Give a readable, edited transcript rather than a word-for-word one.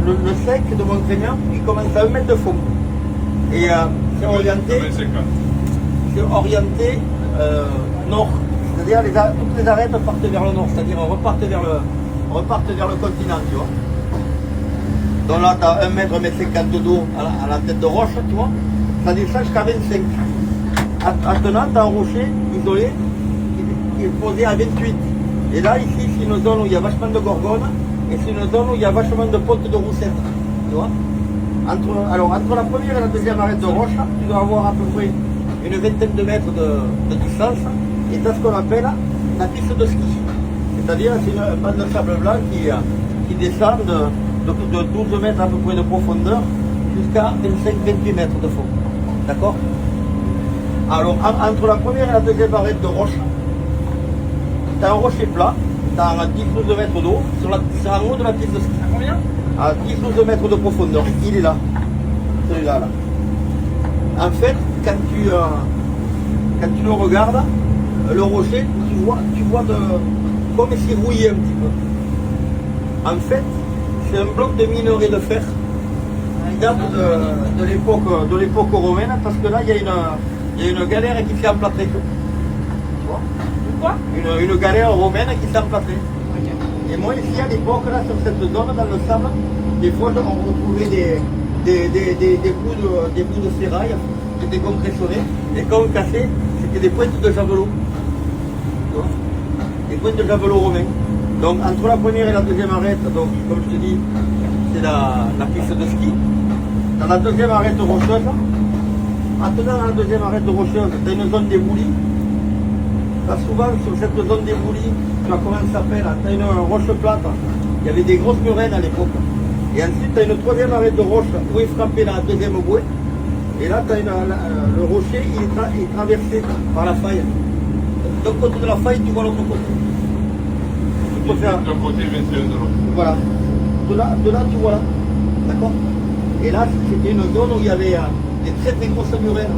le sec de Mont-Crémian, il commence à 1 mètre de fond. Et c'est orienté nord. C'est-à-dire toutes les arêtes partent vers le nord, c'est-à-dire on repartent vers le continent, tu vois. Donc là, tu as 1 mètre, 1 mètre 50 d'eau à la tête de roche, tu vois. Ça descend jusqu'à 25. Maintenant, tu as un rocher isolé qui est posé à 28. Et là, ici, c'est une zone où il y a vachement de gorgones et c'est une zone où il y a vachement de potes de roussettes, tu vois. Entre la première et la deuxième arête de roche, tu dois avoir à peu près une vingtaine de mètres de distance. Et tu as ce qu'on appelle la piste de ski. C'est-à-dire, c'est une bande de sable blanc qui descend de 12 mètres à peu près de profondeur jusqu'à 25-28 mètres de fond. D'accord? Alors, entre la première et la deuxième arête de roche, tu as un rocher plat, tu as 10-12 mètres d'eau, c'est en haut de la piste de ski. À combien? À 10-12 mètres de profondeur. Il est là. Celui-là, là. En fait, quand tu le regardes, le rocher, tu vois comme s'il rouillait un petit peu. En fait, c'est un bloc de minerai de fer qui date de l'époque romaine, parce que là, il y a une galère qui s'est emplâtrée. Tu vois? Quoi? Une galère romaine qui s'est emplâtrée. Et moi, ici, à l'époque, là, sur cette zone, dans le sable, des fois, on retrouvait des bouts de ferraille qui étaient compressionnés, et quand on cassait, c'était des pointes de javelot. Des pointes de javelot romains. Donc, entre la première et la deuxième arête, donc, comme je te dis, c'est la piste de ski. Dans la deuxième arête rocheuse, maintenant dans la deuxième arête rocheuse, tu as une zone d'éboulis. Là, souvent, sur cette zone d'éboulis, tu vois comment ça s'appelle, tu as une roche plate. Il y avait des grosses murènes à l'époque. Et ensuite, tu as une troisième arête de roche où est frappée la deuxième bouée. Et là, le rocher, il est traversé par la faille. D'un côté de la faille, tu vois l'autre côté. Tu peux faire... D'un côté, 21 de l'autre. Voilà. De là, tu vois là. D'accord? Et là, c'était une zone où il y avait des très très grosses murènes.